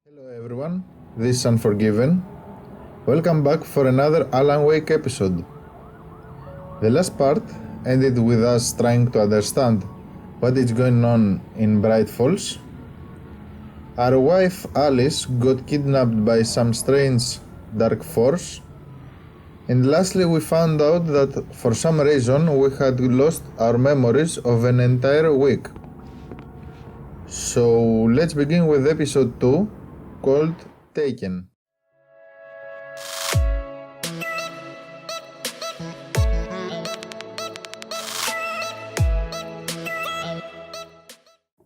Hello everyone, this is Unforgiven. Welcome back for another Alan Wake episode. The last part ended with us trying to understand what is going on in Bright Falls. Our wife Alice got kidnapped by some strange dark force. And lastly we found out that for some reason we had lost our memories of an entire week. So let's begin with episode 2 called Taken.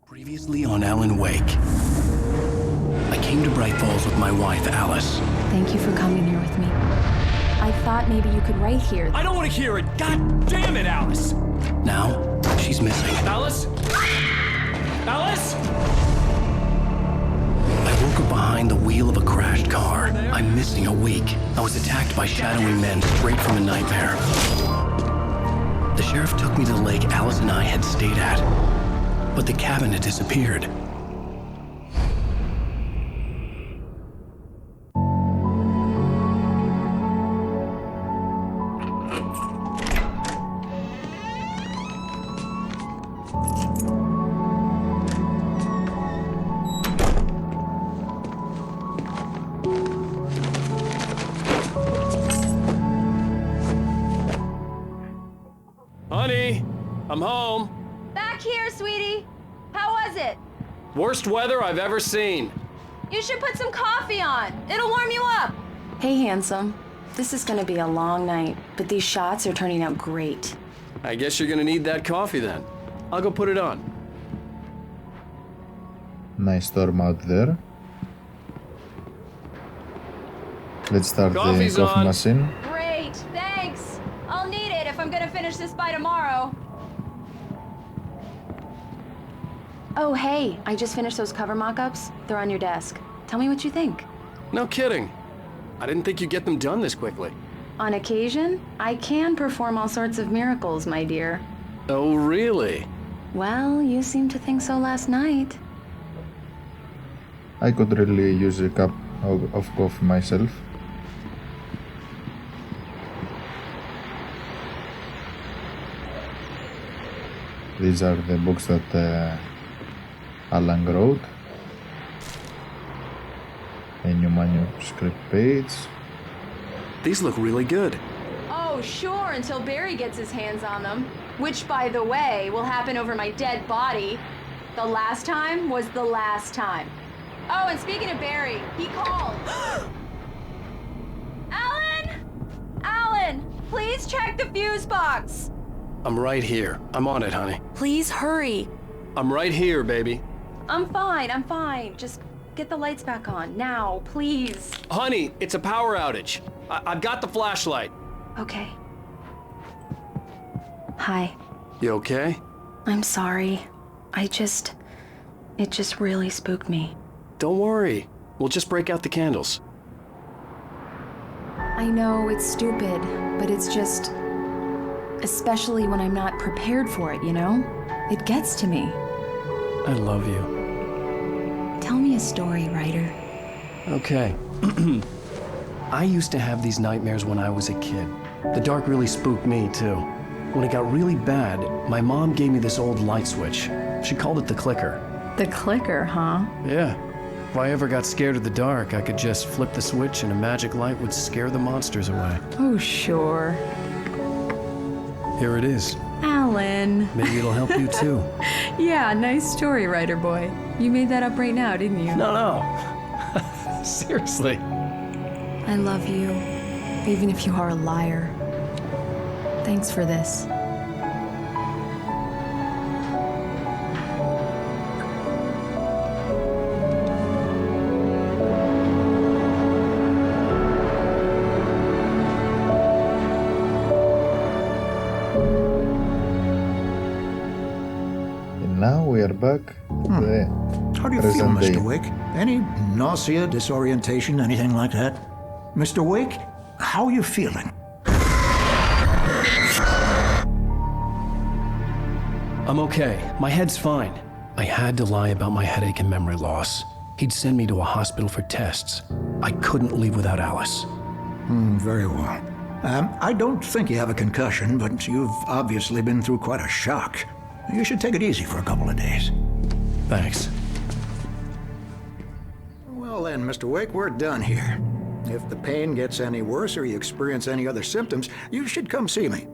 Previously on Alan Wake. I came to Bright Falls with my wife, Alice. Thank you for coming here with me. I thought maybe you could write here. I don't want to hear it! God damn it, Alice! Now, she's missing. Alice? Alice? I woke up behind the wheel of a crashed car. I'm missing a week. I was attacked by shadowy men straight from a nightmare. The sheriff took me to the lake Alice and I had stayed at, but the cabin had disappeared. Honey, I'm home. Back here, sweetie. How was it? Worst weather I've ever seen. You should put some coffee on. It'll warm you up. Hey, handsome. This is gonna be a long night, but these shots are turning out great. I guess you're gonna need that coffee then. I'll go put it on. Nice storm out there. Let's start Coffee's the coffee on. machine. Great, thanks. I'll need it if I'm gonna finish this by tomorrow. Oh, hey, I just finished those cover mock-ups. They're on your desk. Tell me what you think. No kidding. I didn't think you'd get them done this quickly. On occasion, I can perform all sorts of miracles, my dear. Oh, really? Well, you seemed to think so last night. I could really use a cup of coffee myself. These are the books that Alan wrote. A new manuscript page. These look really good. Oh, sure, until Barry gets his hands on them. Which, by the way, will happen over my dead body. The last time was the last time. Oh, and speaking of Barry, he called. Alan! Alan, please check the fuse box. I'm right here. I'm on it, honey. Please hurry. I'm right here, baby. I'm fine. Just get the lights back on. Now, please. Honey, it's a power outage. I've got the flashlight. Okay. Hi. You okay? I'm sorry. It just really spooked me. Don't worry. We'll just break out the candles. I know it's stupid, but it's just... Especially when I'm not prepared for it, you know? It gets to me. I love you. Tell me a story, writer. Okay. I used to have these nightmares when I was a kid. The dark really spooked me, too. When it got really bad, my mom gave me this old light switch. She called it the clicker. The clicker, huh? Yeah. If I ever got scared of the dark, I could just flip the switch and a magic light would scare the monsters away. Oh, sure. Here it is. Alan. Maybe it'll help you, too. Yeah, nice story, writer boy. You made that up right now, didn't you? No. Seriously. I love you, even if you are a liar. Thanks for this. And now we are back to the How do you feel, present day. Mr. Wake? Any nausea, disorientation, anything like that? Mr. Wake, how are you feeling? I'm okay. My head's fine. I had to lie about my headache and memory loss. He'd send me to a hospital for tests. I couldn't leave without Alice. Very well. I don't think you have a concussion, but you've obviously been through quite a shock. You should take it easy for a couple of days. Thanks. Well then, Mr. Wake, we're done here. If the pain gets any worse or you experience any other symptoms, you should come see me.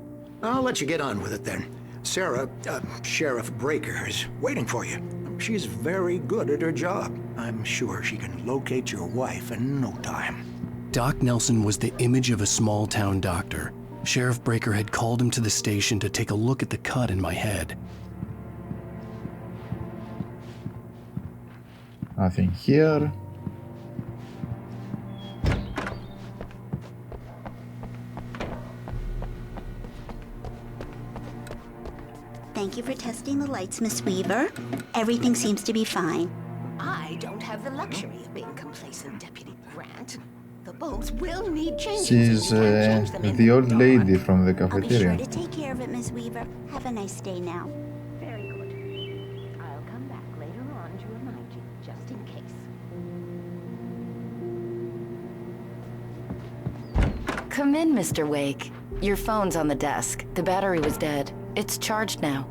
I'll let you get on with it then. Sarah, Sheriff Breaker, is waiting for you. She's very good at her job. I'm sure she can locate your wife in no time. Doc Nelson was the image of a small-town doctor. Sheriff Breaker had called him to the station to take a look at the cut in my head. Nothing here. Thank you for testing the lights, Miss Weaver. Everything seems to be fine. I don't have the luxury of being complacent, Deputy Grant. The bulbs will need changing. She's the old lady from the I'll be sure cafeteria. to take care of it, Miss Weaver. Have a nice day now. Very good. I'll come back later on to remind you, just in case. Come in, Mr. Wake. Your phone's on the desk. The battery was dead. It's charged now.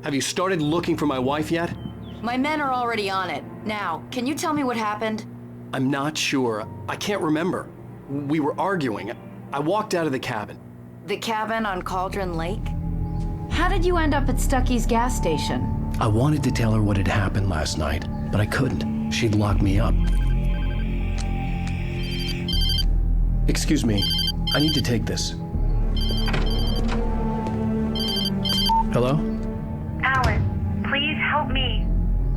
Have you started looking for my wife yet? My men are already on it. Now, can you tell me what happened? I'm not sure. I can't remember. We were arguing. I walked out of the cabin. The cabin on Cauldron Lake? How did you end up at Stucky's gas station? I wanted to tell her what had happened last night, but I couldn't. She'd locked me up. Excuse me. I need to take this. Hello? Alice, please help me.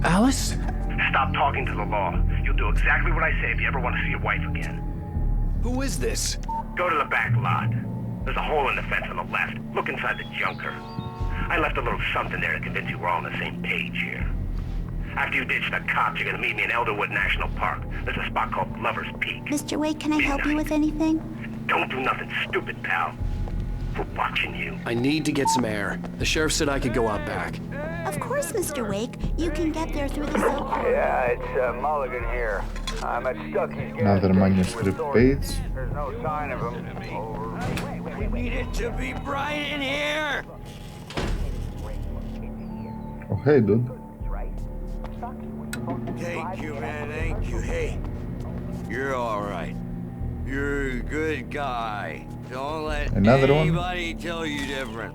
Alice? Stop talking to the law. You'll do exactly what I say if you ever want to see your wife again. Who is this? Go to the back lot. There's a hole in the fence on the left. Look inside the junker. I left a little something there to convince you we're all on the same page here. After you ditch the cops, you're gonna meet me in Elderwood National Park. There's a spot called Lover's Peak. Mr. Wake, can I help you with anything? Don't do nothing stupid, pal. We're watching you. I need to get some air. The sheriff said I could go out back. Of course, Mr. Wake. You can get there through the cell. Yeah, it's Mulligan here. I'm at Stucky's gas Another station manuscript with page. authorities. There's no sign of him. Over. We need it to be bright in here. Oh, hey, dude. Thank you, man. Thank you. Hey, you're all right. You're a good guy. Don't let Another one. anybody tell you different.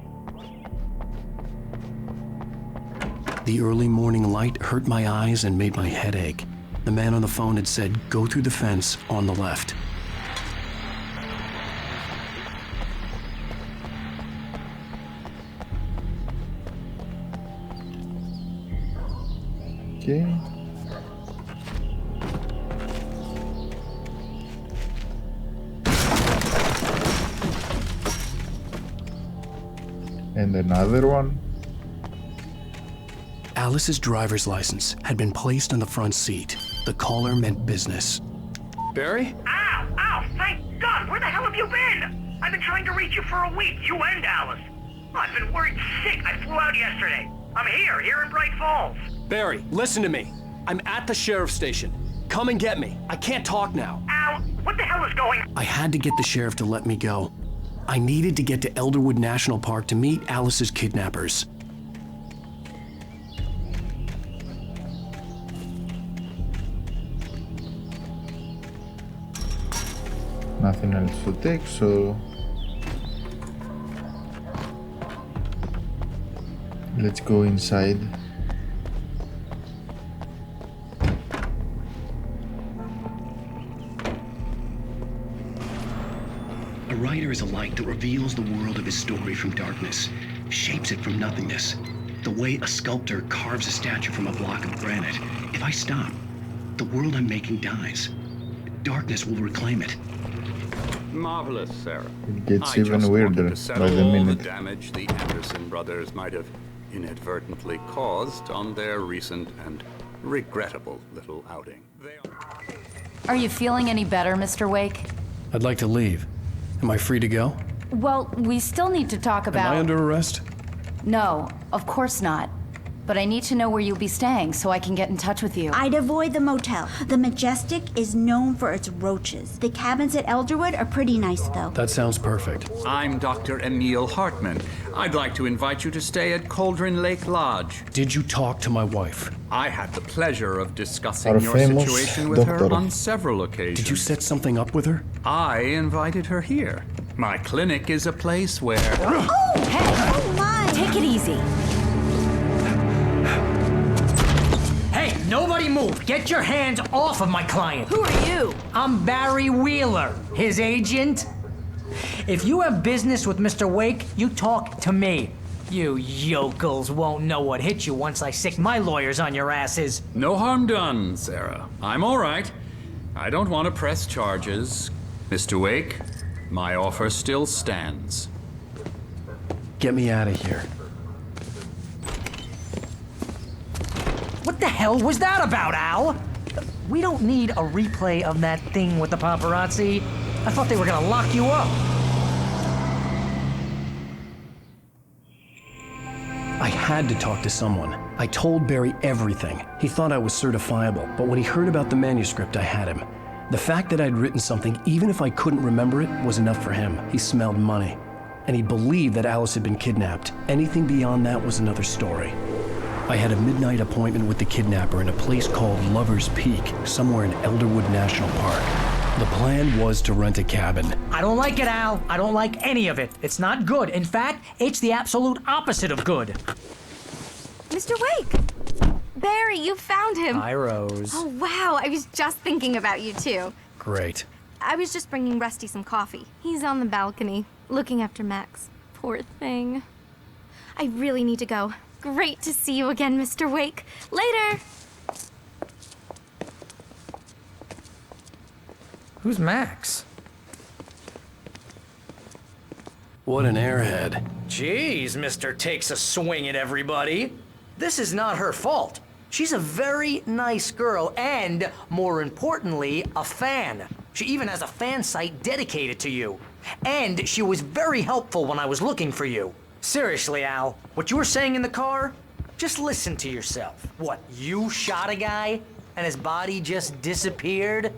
The early morning light hurt my eyes and made my head ache. The man on the phone had said, go through the fence on the left. Okay. And another one. Alice's driver's license had been placed on the front seat. The caller meant business. Barry? Ow! Ow! Thank God! Where the hell have you been? I've been trying to reach you for a week, you and Alice. Oh, I've been worried sick. I flew out yesterday. I'm here in Bright Falls. Barry, listen to me. I'm at the sheriff's station. Come and get me. I can't talk now. Ow! What the hell is going on? I had to get the sheriff to let me go. I needed to get to Elderwood National Park to meet Alice's kidnappers. Nothing else to take, so let's go inside. A writer is a light that reveals the world of his story from darkness, shapes it from nothingness. The way a sculptor carves a statue from a block of granite. If I stop, the world I'm making dies. Darkness will reclaim it. Marvelous, Sarah. It gets I even just weirder wanted to by settle the all minute. the damage the Anderson brothers might have inadvertently caused on their recent and regrettable little outing. Are you feeling any better, Mr. Wake? I'd like to leave. Am I free to go? Well, we still need to talk about... Am I under arrest? No, of course not. but I need to know where you'll be staying so I can get in touch with you. I'd avoid the motel. The Majestic is known for its roaches. The cabins at Elderwood are pretty nice, though. That sounds perfect. I'm Dr. Emil Hartman. I'd like to invite you to stay at Cauldron Lake Lodge. Did you talk to my wife? I had the pleasure of discussing Our your famous situation with her doctor. on several occasions. Did you set something up with her? I invited her here. My clinic is a place where... Oh, hey! Oh, my! Take it easy. Hey, nobody move! Get your hands off of my client! Who are you? I'm Barry Wheeler, his agent. If you have business with Mr. Wake, you talk to me. You yokels won't know what hit you once I sick my lawyers on your asses. No harm done, Sarah. I'm all right. I don't want to press charges. Mr. Wake, my offer still stands. Get me out of here. What the hell was that about, Al? We don't need a replay of that thing with the paparazzi. I thought they were gonna lock you up. I had to talk to someone. I told Barry everything. He thought I was certifiable, but when he heard about the manuscript, I had him. The fact that I'd written something, even if I couldn't remember it, was enough for him. He smelled money. And he believed that Alice had been kidnapped. Anything beyond that was another story. I had a midnight appointment with the kidnapper in a place called Lover's Peak, somewhere in Elderwood National Park. The plan was to rent a cabin. I don't like it, Al. I don't like any of it. It's not good. In fact, it's the absolute opposite of good. Mr. Wake! Barry, you found him! Hi, Rose. Oh, wow. I was just thinking about you, too. Great. I was just bringing Rusty some coffee. He's on the balcony, looking after Max. Poor thing. I really need to go. Great to see you again, Mr. Wake. Later! Who's Max? What an airhead. Jeez, Mr. Takes a swing at everybody. This is not her fault. She's a very nice girl and, more importantly, a fan. She even has a fan site dedicated to you. And she was very helpful when I was looking for you. Seriously, Al, what you were saying in the car? Just listen to yourself. What, you shot a guy and his body just disappeared?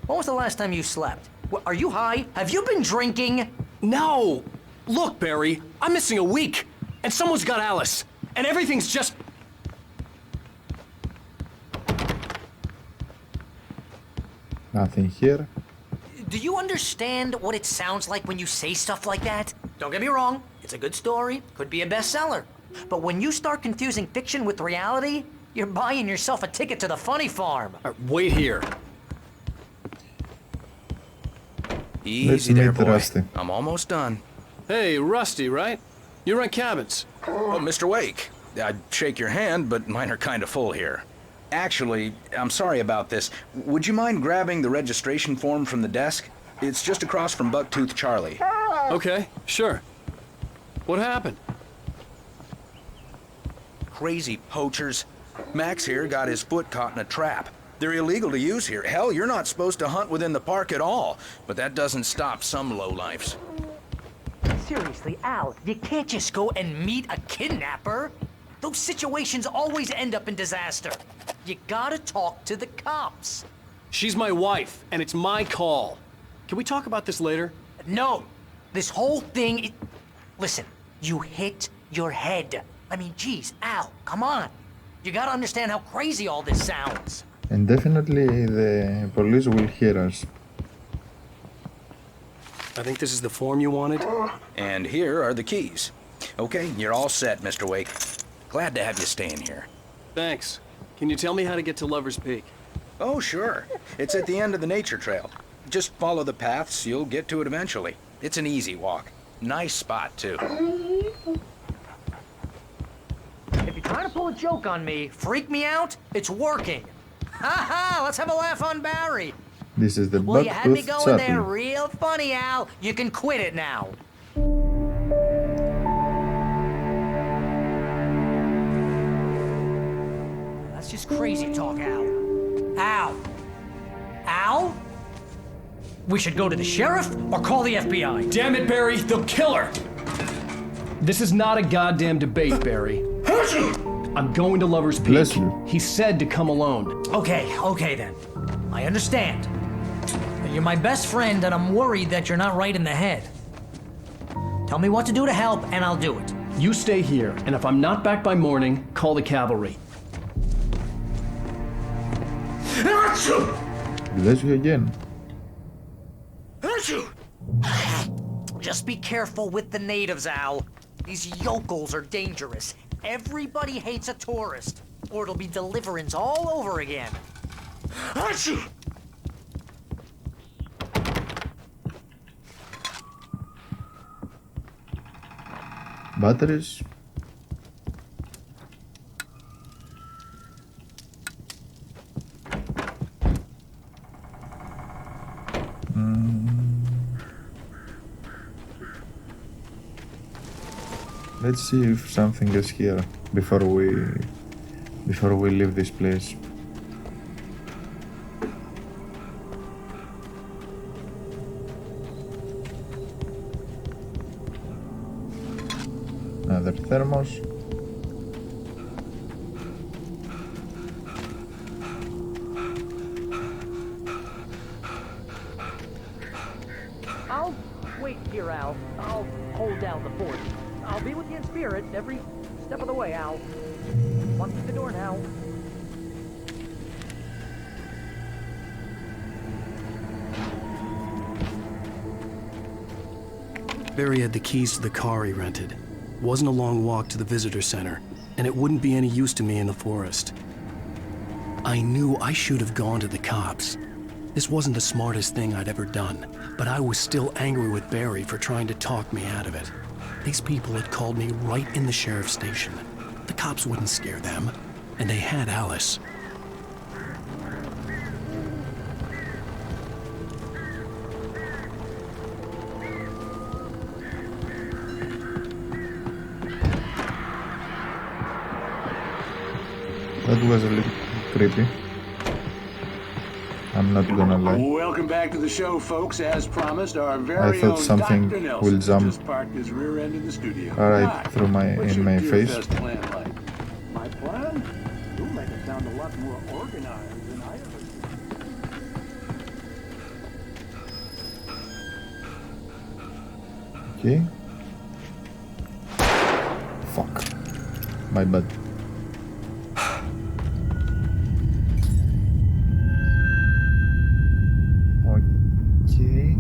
When was the last time you slept? What, are you high? Have you been drinking? No! Look, Barry, I'm missing a week, and someone's got Alice, and everything's just... Nothing here. Do you understand what it sounds like when you say stuff like that? Don't get me wrong, it's a good story, could be a bestseller. But when you start confusing fiction with reality, you're buying yourself a ticket to the funny farm. Wait here. Easy there, boy. Rusty. I'm almost done. Hey, Rusty, right? You rent cabins. Oh, Mr. Wake. I'd shake your hand, but mine are kind of full here. Actually, I'm sorry about this. Would you mind grabbing the registration form from the desk? It's just across from Bucktooth Charlie. Okay, sure. What happened? Crazy poachers. Max here got his foot caught in a trap. They're illegal to use here. Hell, you're not supposed to hunt within the park at all. But that doesn't stop some lowlifes. Seriously, Al, you can't just go and meet a kidnapper. Those situations always end up in disaster. You gotta talk to the cops. She's my wife, and it's my call. Can we talk about this later? No. This whole thing... Listen, you hit your head. I mean, geez, Al, come on. You gotta understand how crazy all this sounds. And definitely the police will hear us. I think this is the form you wanted. And here are the keys. Okay, you're all set, Mr. Wake. Glad to have you staying here. Thanks. Can you tell me how to get to Lover's Peak? Oh, sure. It's at the end of the nature trail. Just follow the paths, you'll get to it eventually. It's an easy walk. Nice spot, too. If you're trying to pull a joke on me, freak me out, it's working. Ha ha! Let's have a laugh on Barry. This is the Well, you had me Bucktooth going there Charlie. real funny, Al. You can quit it now. That's just crazy talk, Al. Al? Al? We should go to the sheriff or call the FBI. Damn it, Barry, they'll kill her! This is not a goddamn debate, Barry. I'm going to Lover's Peak. Bless you. He said to come alone. Okay then. I understand. You're my best friend, and I'm worried that you're not right in the head. Tell me what to do to help, and I'll do it. You stay here, and if I'm not back by morning, call the cavalry. Bless you again. Just be careful with the natives, Al. These yokels are dangerous. Everybody hates a tourist, or it'll be Deliverance all over again. Batteries. Let's see if something is here before we leave this place. Another thermos. I'll wait here, Al. I'll hold down the fort. I'll be with you in spirit every step of the way, Al. Walk through the door now. Barry had the keys to the car he rented. Wasn't a long walk to the visitor center, and it wouldn't be any use to me in the forest. I knew I should have gone to the cops. This wasn't the smartest thing I'd ever done, but I was still angry with Barry for trying to talk me out of it. These people had called me right in the sheriff's station. The cops wouldn't scare them, and they had Alice. That was a little creepy. I'm not gonna lie. Welcome back to the show, folks. As promised, our very I thought own something Dr. Nelson will jump just parked his rear end in the studio. right through What's in your my dear face. best plan like? My plan? You'll make it sound a lot more organized than I ever did. Okay. Fuck. My bad. Okay.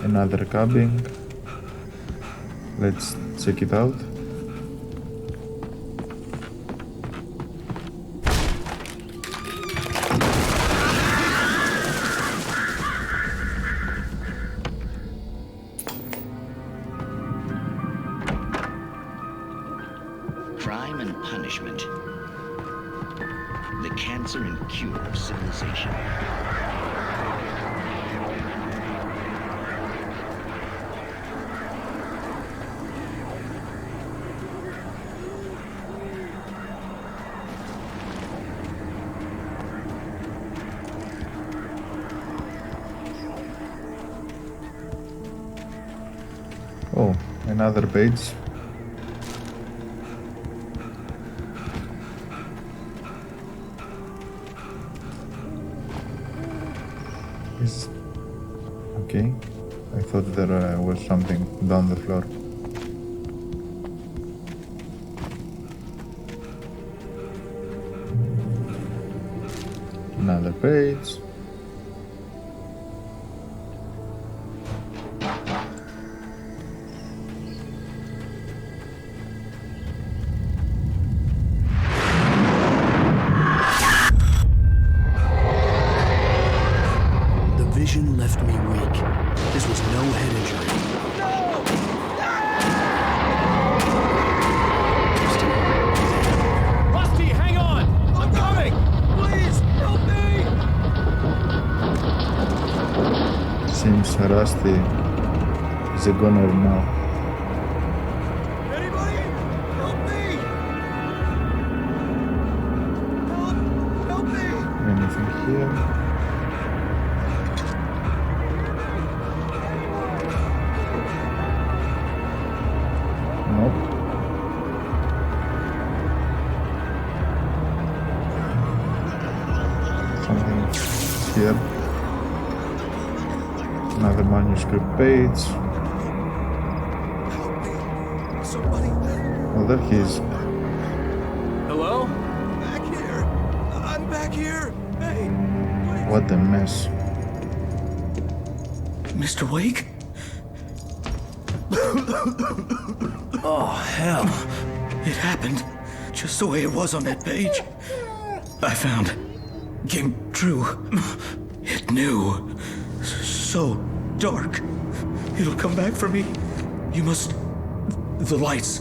Another cabin. Let's check it out. Crime and punishment. The cancer and cure of civilization. Oh, another page. Okay, I thought there was something down the floor. Another page. Vision left me weak. This was no head injury. Rusty, hang on! I'm coming! Please, help me! Seems Rusty is a goner now. Anybody? Help me! Help me! Anything. here. Nope. Something here. Another manuscript page. Oh, there he is. Hello? Back here! I'm back here! Hey! What a mess. Mr. Wake? Oh, hell. It happened just the way it was on that page. I found. Came true. It knew. So dark. It'll come back for me. You must... The lights.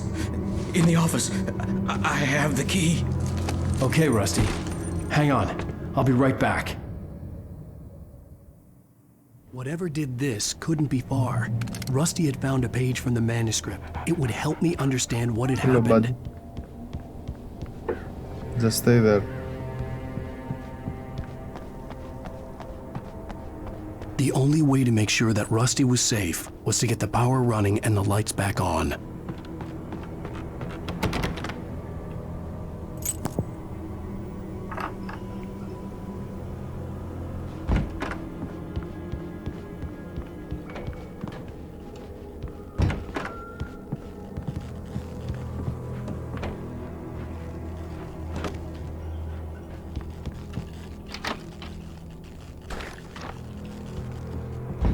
In the office. I have the key. Okay, Rusty. Hang on. I'll be right back. Whatever did this couldn't be far. Rusty had found a page from the manuscript. It would help me understand what had Hello, happened. bud. Just stay there. The only way to make sure that Rusty was safe was to get the power running and the lights back on.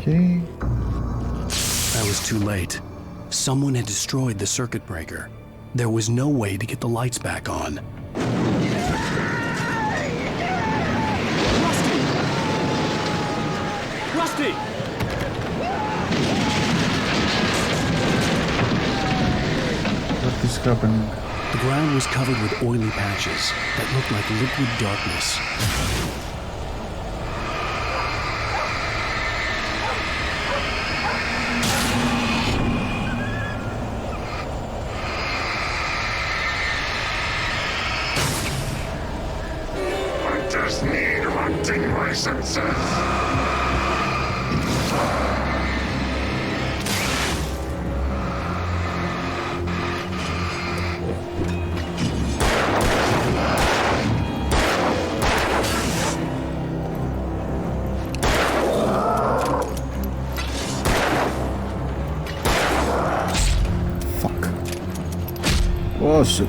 Okay. I was too late. Someone had destroyed the circuit breaker. There was no way to get the lights back on. Rusty! What is happening? The ground was covered with oily patches that looked like liquid darkness. I just need hunting licenses. Oh shit.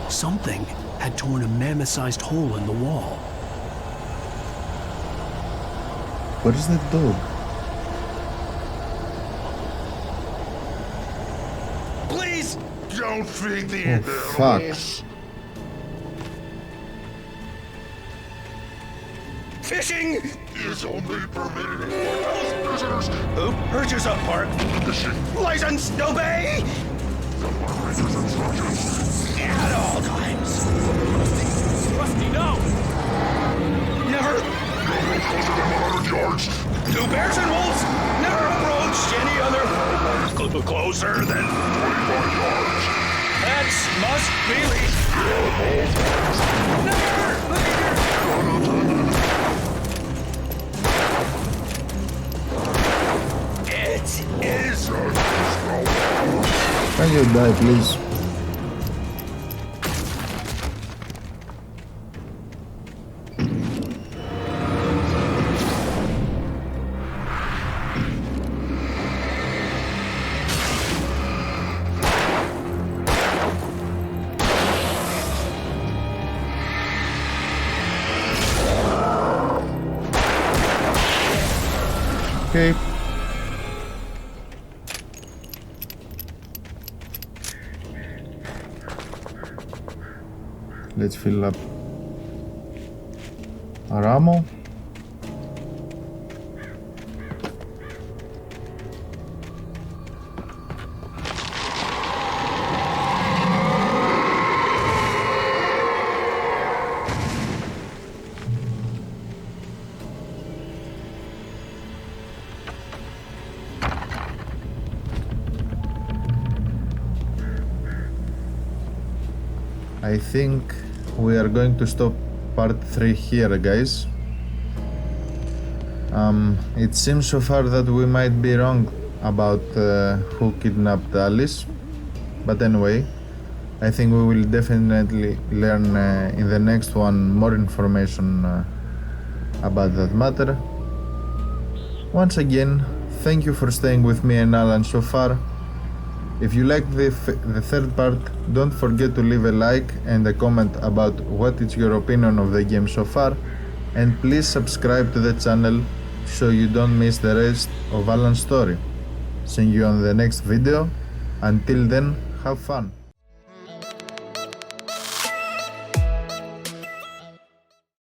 Something had torn a mammoth-sized hole in the wall. What is that dog? Please don't feed the fuck. animals. Fishing Is only permitted for house visitors. Who purchase up park? License obey! At all times. Rusty, no! Never. No closer than 100 yards. To bears and wolves, never approach any other. Closer than 25 yards. Pets must be leashed. It is. Can you die, please? Okay. Let's fill up our ammo. I think we are going to stop part 3 here, guys. It seems so far that we might be wrong about who kidnapped Alice, but anyway, I think we will definitely learn in the next one more information about that matter. Once again, thank you for staying with me and Alan so far. If you liked the third part, don't forget to leave a like and a comment about what is your opinion of the game so far, and please subscribe to the channel so you don't miss the rest of Alan's story. See you on the next video. Until then, have fun.